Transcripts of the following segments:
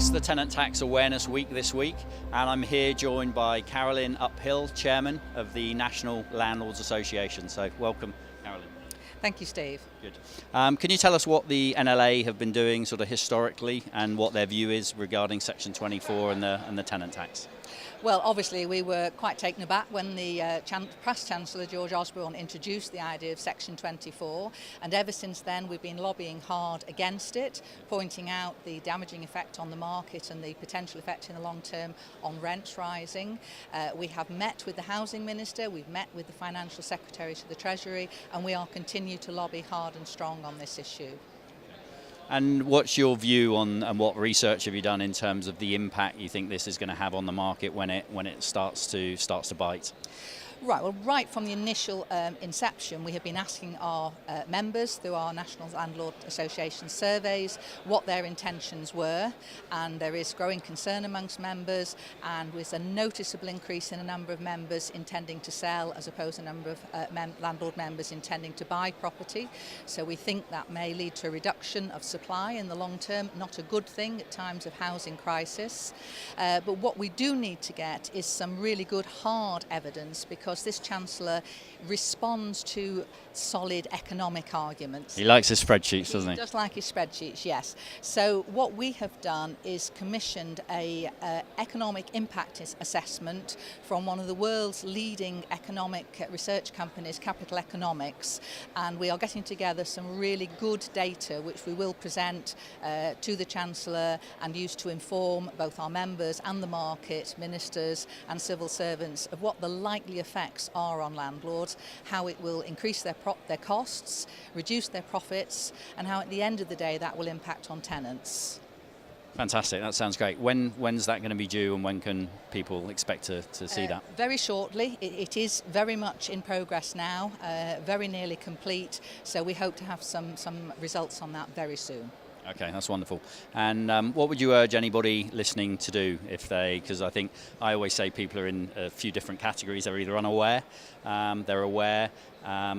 It's the Tenant Tax Awareness Week this week, and I'm here joined by Carolyn Uphill, Chairman of the National Landlords Association. So welcome, Carolyn. Thank you, Steve. Good. Can you tell us what the NLA have been doing sort of historically and what their view is regarding Section 24 and the tenant tax? Well, obviously we were quite taken aback when the past Chancellor George Osborne introduced the idea of Section 24, and ever since then we've been lobbying hard against it, pointing out the damaging effect on the market and the potential effect in the long term on rents rising. We have met with the Housing Minister, we've met with the Financial Secretary to the Treasury, and we are continue to lobby hard and strong on this issue. And what's your view on, and what research have you done in terms of the impact you think this is going to have on the market when it starts to bite? Right, well, right from the initial inception, we have been asking our members through our National Landlord Association surveys what their intentions were, and there is growing concern amongst members, and with a noticeable increase in the number of members intending to sell as opposed to the number of landlord members intending to buy property. So we think that may lead to a reduction of supply in the long term, not a good thing at times of housing crisis. But what we do need to get is some really good hard evidence, because this Chancellor responds to solid economic arguments. He likes his spreadsheets, doesn't he? He does like his spreadsheets, yes. So what we have done is commissioned a economic impact assessment from one of the world's leading economic research companies, Capital Economics, and we are getting together some really good data which we will present to the Chancellor and use to inform both our members and the market, ministers and civil servants of what the likely effects are on landlords, how it will increase their costs, reduce their profits, and how at the end of the day that will impact on tenants. Fantastic, that sounds great. When's that going to be due, and when can people expect to see that? Very shortly. It is very much in progress now, very nearly complete, so we hope to have some results on that very soon. Okay, that's wonderful. And what would you urge anybody listening to do if because I think I always say people are in a few different categories. They're either unaware, they're aware,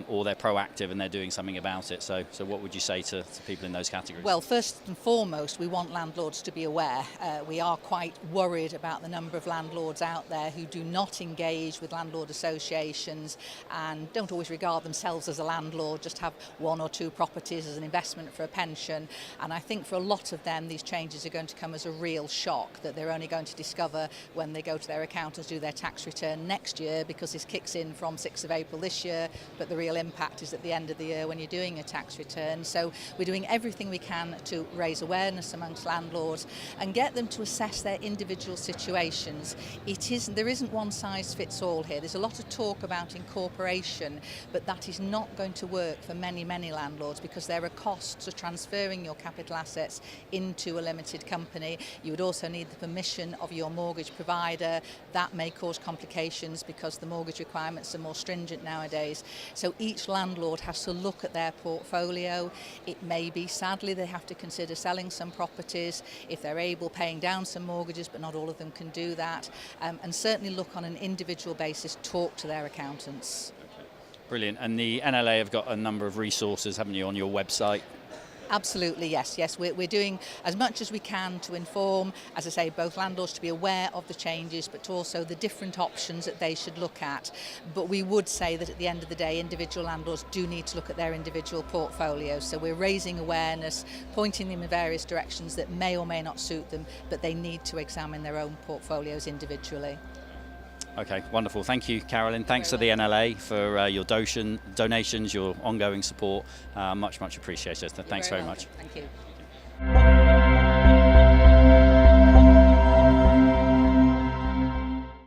or they're proactive and they're doing something about it. So what would you say to people in those categories? Well, first and foremost, we want landlords to be aware. We are quite worried about the number of landlords out there who do not engage with landlord associations and don't always regard themselves as a landlord, just have one or two properties as an investment for a pension. And I think for a lot of them, these changes are going to come as a real shock that they're only going to discover when they go to their accountants, do their tax return next year, because this kicks in from 6th of April this year, but the real impact is at the end of the year when you're doing a tax return. So we're doing everything we can to raise awareness amongst landlords and get them to assess their individual situations. There isn't one size fits all here. There's a lot of talk about incorporation, but that is not going to work for many landlords, because there are costs of transferring your capital assets into a limited company. You would also need the permission of your mortgage provider. That may cause complications because the mortgage requirements are more stringent nowadays. So each landlord has to look at their portfolio. It may be, sadly, they have to consider selling some properties if they're able, paying down some mortgages, but not all of them can do that. And certainly look on an individual basis, talk to their accountants. Okay. Brilliant. And the NLA have got a number of resources, haven't you, on your website? Absolutely, yes. We're doing as much as we can to inform, as I say, both landlords to be aware of the changes, but also the different options that they should look at. But we would say that at the end of the day, individual landlords do need to look at their individual portfolios. So we're raising awareness, pointing them in various directions that may or may not suit them, but they need to examine their own portfolios individually. Okay, wonderful. Thank you, Carolyn. Thanks to the NLA for your donations, your ongoing support. Much appreciated. Thanks very much. Thank you.